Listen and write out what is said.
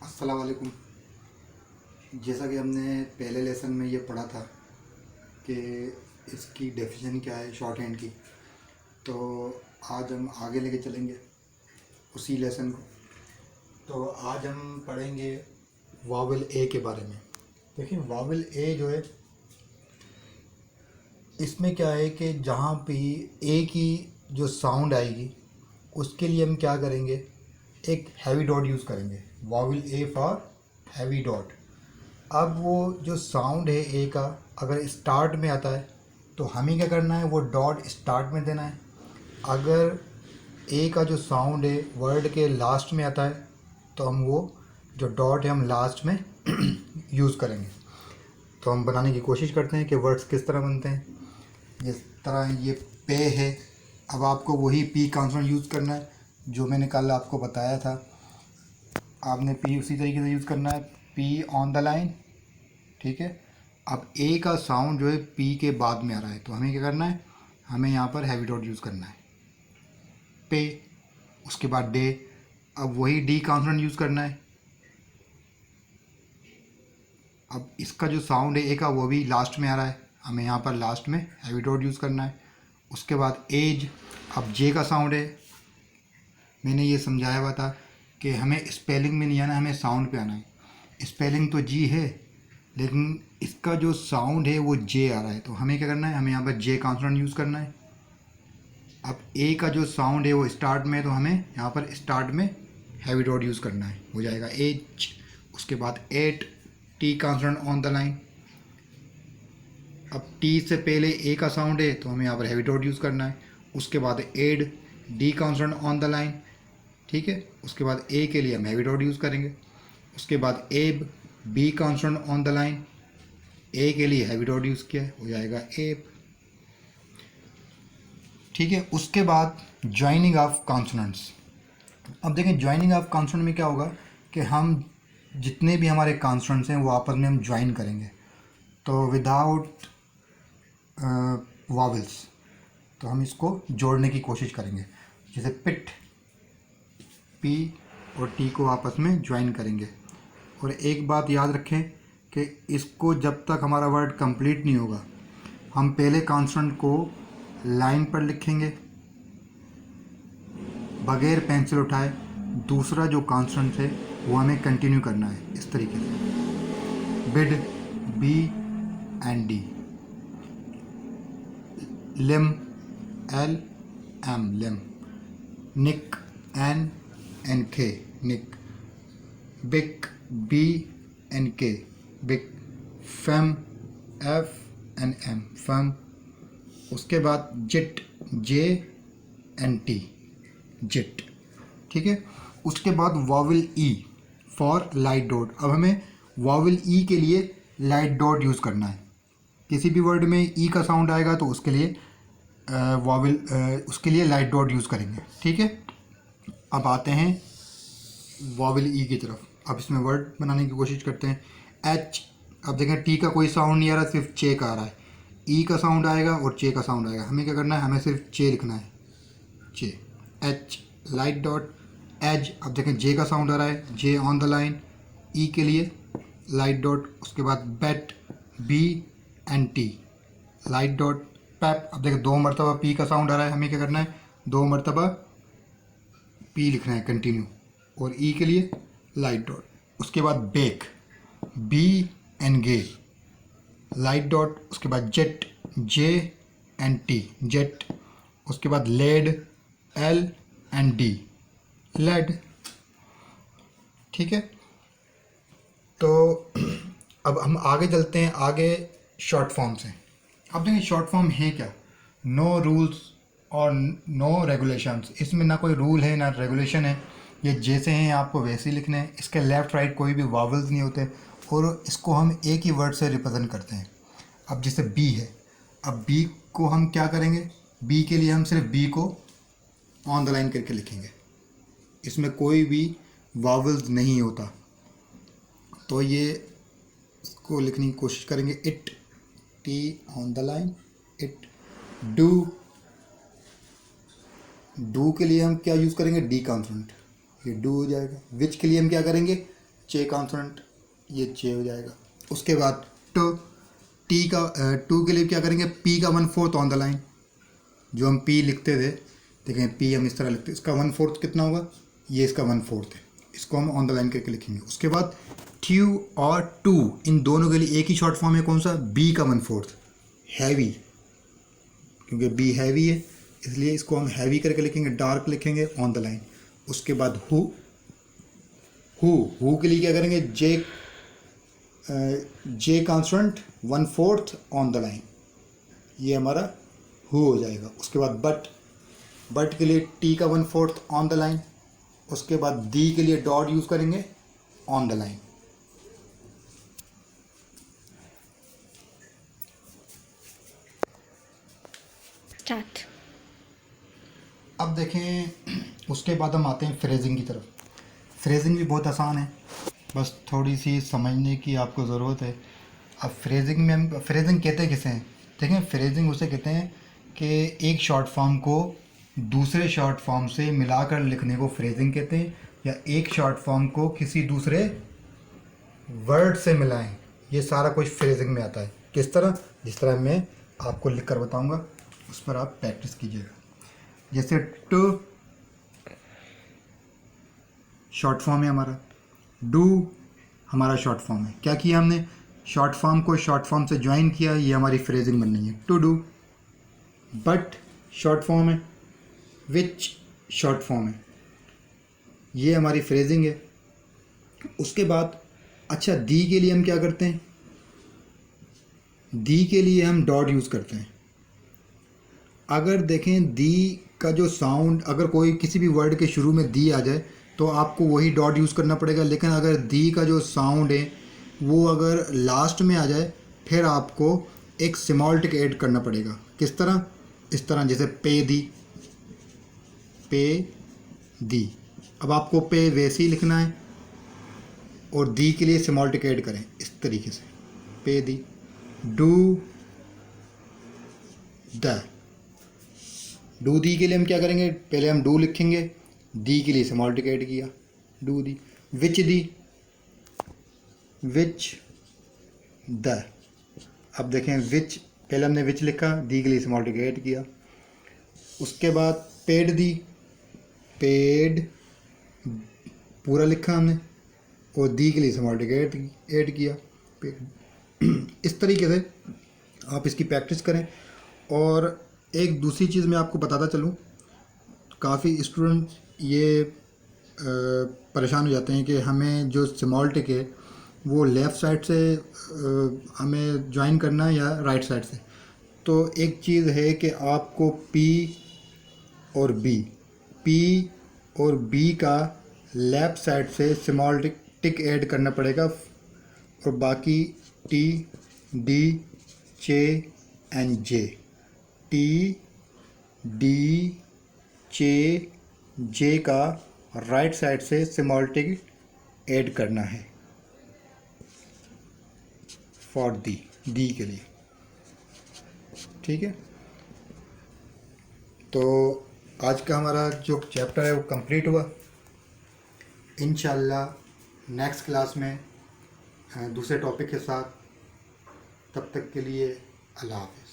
अस्सलाम वालेकुम। जैसा कि हमने पहले लेसन में ये पढ़ा था कि इसकी डेफिनेशन क्या है शॉर्ट हैंड की, तो आज हम आगे लेके चलेंगे उसी लेसन को। तो आज हम पढ़ेंगे वावल ए के बारे में। देखिए वावल ए जो है, इसमें क्या है कि जहाँ भी ए की जो साउंड आएगी उसके लिए हम क्या करेंगे, एक हैवी डॉट यूज़ करेंगे। Vowel A for heavy dot. अब वो जो साउंड है ए का अगर स्टार्ट में आता है तो हमें क्या करना है, वो डॉट स्टार्ट में देना है। अगर ए का जो साउंड है वर्ड के लास्ट में आता है तो हम वो जो डॉट है हम लास्ट में यूज़ करेंगे। तो हम बनाने की कोशिश करते हैं कि वर्ड्स किस तरह बनते हैं। जिस तरह ये पे है, अब आपको वही पी कॉन्सोनेंट यूज़ करना है जो मैंने कल आपको बताया था। आपने पी उसी तरीके से यूज़ करना है, पी ऑन द लाइन, ठीक है। अब ए का साउंड जो है पी के बाद में आ रहा है तो हमें क्या करना है, हमें यहाँ पर हैवी डॉट यूज़ करना है पे, उसके बाद डे। अब वही डी कॉन्सोनेंट यूज़ करना है। अब इसका जो साउंड है ए का वो भी लास्ट में आ रहा है, हमें यहाँ पर लास्ट में हैवी डॉट यूज़ करना है। उसके बाद एज। अब जे का साउंड है, मैंने ये समझाया हुआ था कि हमें स्पेलिंग में नहीं आना, हमें साउंड पे आना है। स्पेलिंग तो जी है लेकिन इसका जो साउंड है वो जे आ रहा है, तो हमें क्या करना है, हमें यहाँ पर जे कॉन्सोनेंट यूज़ करना है। अब ए का जो साउंड है वो स्टार्ट में है तो हमें यहाँ पर स्टार्ट में हैवी डॉट यूज़ करना है, हो जाएगा एच। उसके बाद at, T consonant on the line. अब टी से पहले ए का साउंड है तो हमें यहाँ पर हैवी डॉट यूज़ करना है। उसके बाद ed, D consonant on the line, ठीक है। उसके बाद ए के लिए हम हैवी डॉट यूज़ करेंगे। उसके बाद एब, B consonant on the line, A के लिए हैवी डॉट यूज़ किया है, हो जाएगा एब, ठीक है। उसके बाद ज्वाइनिंग ऑफ कॉन्सोनेंट्स। अब देखें ज्वाइनिंग ऑफ कॉन्सोनेंट में क्या होगा कि हम जितने भी हमारे कॉन्सोनेंट्स हैं वो आपस में हम ज्वाइन करेंगे, तो विदाउट वावल्स, तो हम इसको जोड़ने की कोशिश करेंगे। जैसे पिट, पी और टी को आपस में ज्वाइन करेंगे। और एक बात याद रखें कि इसको जब तक हमारा वर्ड कंप्लीट नहीं होगा, हम पहले कॉन्सोनेंट को लाइन पर लिखेंगे बगैर पेंसिल उठाए, दूसरा जो कॉन्सोनेंट है वो हमें कंटिन्यू करना है इस तरीके से। Bid, B and D. Lim, L M lim. Nik, N and K nik. Bik, B and K bik. Fam, F and M fam. उसके बाद जिट, जे एंड टी जिट, ठीक है। उसके बाद vowel E for light dot. अब हमें वावल ई के लिए लाइट डॉट यूज़ करना है। किसी भी वर्ड में ई का साउंड आएगा तो उसके लिए उसके लिए लाइट डॉट यूज़ करेंगे, ठीक है। अब आते हैं वावल ई की तरफ। अब इसमें वर्ड बनाने की कोशिश करते हैं। एच। अब देखें टी का कोई साउंड नहीं आ रहा, सिर्फ चे का आ रहा है। ई का साउंड आएगा और चे का साउंड आएगा, हमें क्या करना है, हमें सिर्फ चे लिखना है, चे। H, light dot. एज। अब देखें जे का साउंड आ रहा है, J on the line, E के लिए लाइट डॉट। उसके बाद बेट, B and T light dot. पैप। अब देखें 2 मरतबा पी का साउंड आ रहा है, हमें क्या करना है, 2 मरतबा पी लिखना है कंटिन्यू, और ई के लिए लाइट डॉट। उसके बाद beg, B and G light dot. उसके बाद jet, J and T jet. उसके बाद led, L and D led, ठीक है। तो अब हम आगे चलते हैं, आगे शॉर्ट फॉर्म्स हैं। अब देखिए शॉर्ट फॉर्म है क्या, नो रूल्स और नो रेगुलेशंस। इसमें ना कोई रूल है ना रेगुलेशन है, ये जैसे हैं आपको वैसे ही लिखने हैं। इसके लेफ़्ट राइट कोई भी वावल्स नहीं होते और इसको हम एक ही वर्ड से रिप्रेजेंट करते हैं। अब जैसे बी है, अब बी को हम क्या करेंगे, बी के लिए हम सिर्फ बी को ऑन द लाइन करके लिखेंगे, इसमें कोई भी वावल्स नहीं होता। तो ये इसको लिखने की कोशिश करेंगे। It, T on the line, it. Do, do के लिए हम क्या यूज़ करेंगे, डी कॉन्सोनेंट, ये डू हो जाएगा। विच के लिए हम क्या करेंगे, चे कॉन्सोनेंट, ये चे हो जाएगा। उसके बाद टी का टू के लिए क्या करेंगे, पी का 1/4 ऑन द लाइन, जो हम पी लिखते थे, देखें पी हम इस तरह लिखते हैं, इसका 1/4 कितना होगा, ये इसका 1/4 है, इसको हम ऑन द लाइन करके लिखेंगे। उसके बाद ट्यू और टू, इन दोनों के लिए एक ही शॉर्ट फॉर्म है, कौन सा, बी का 1/4, हैवी, क्योंकि बी हैवी है इसलिए इसको हम हैवी करके लिखेंगे, डार्क लिखेंगे ऑन द लाइन। उसके बाद हु के लिए क्या करेंगे, जे कॉन्स्टेंट 1/4 ऑन द लाइन, ये हमारा हु हो जाएगा। उसके बाद बट के लिए टी का 1/4 ऑन द लाइन। उसके बाद दी के लिए डॉट यूज़ करेंगे ऑन द लाइन। स्टार्ट। अब देखें उसके बाद हम आते हैं फ्रेजिंग की तरफ। फ्रेजिंग भी बहुत आसान है, बस थोड़ी सी समझने की आपको ज़रूरत है। अब फ्रेजिंग में हम फ्रेजिंग कहते हैं किसे हैं, देखें फ्रेजिंग उसे कहते हैं कि एक शॉर्ट फॉर्म को दूसरे शॉर्ट फॉर्म से मिलाकर लिखने को फ्रेजिंग कहते हैं, या एक शॉर्ट फॉर्म को किसी दूसरे वर्ड से मिलाएं, ये सारा कुछ फ्रेजिंग में आता है। किस तरह, जिस तरह मैं आपको लिख कर बताऊँगा उस पर आप प्रैक्टिस कीजिएगा। जैसे टू शॉर्ट फॉर्म है हमारा, डू हमारा शॉर्ट फॉर्म है, क्या किया हमने, शॉर्ट फॉर्म को शॉर्ट फॉर्म से ज्वाइन किया, ये हमारी फ्रेजिंग बन रही है, to do. But short form है, विच शॉर्ट फॉर्म है, ये हमारी फ्रेजिंग है। उसके बाद अच्छा दी के लिए हम क्या करते हैं, दी के लिए हम डॉट यूज़ करते हैं। अगर देखें दी का जो साउंड, अगर कोई किसी भी वर्ड के शुरू में दी आ जाए तो आपको वही डॉट यूज़ करना पड़ेगा, लेकिन अगर दी का जो साउंड है वो अगर लास्ट में आ जाए फिर आपको एक स्मॉल टिक ऐड करना पड़ेगा। किस तरह, इस तरह जैसे पे दी। अब आपको पे वैसे ही लिखना है और दी के लिए स्मॉल टिक ऐड करें इस तरीके से, पे दी। डू दी के लिए हम क्या करेंगे, पहले हम डू लिखेंगे, दी के लिए स्मॉल टिक ऐड किया, डू दी। विच द, अब देखें विच, पहले हमने विच लिखा, दी के लिए स्मॉल टिक ऐड किया। उसके बाद पेड पूरा लिखा हमने और दी के लिए स्मॉल टिक ऐड किया, पेड। इस तरीके से आप इसकी प्रैक्टिस करें। और एक दूसरी चीज़ मैं आपको बताता चलूँ, काफ़ी स्टूडेंट ये परेशान हो जाते हैं कि हमें जो स्मॉल टिक है वो लेफ़्ट साइड से हमें ज्वाइन करना है या राइट साइड से। तो एक चीज़ है कि आपको पी और बी का लेफ़्ट साइड से स्मॉल टिक ऐड करना पड़ेगा, और बाकी टी, डी, चे एंड जे, टी, डी, चे, जे का राइट साइड से स्मॉल टिक ऐड करना है फॉर दी के लिए, ठीक है। तो आज का हमारा जो चैप्टर है वो कंप्लीट हुआ। इंशाल्लाह नेक्स्ट क्लास में दूसरे टॉपिक के साथ, तब तक के लिए अल्लाह हाफ़िज़।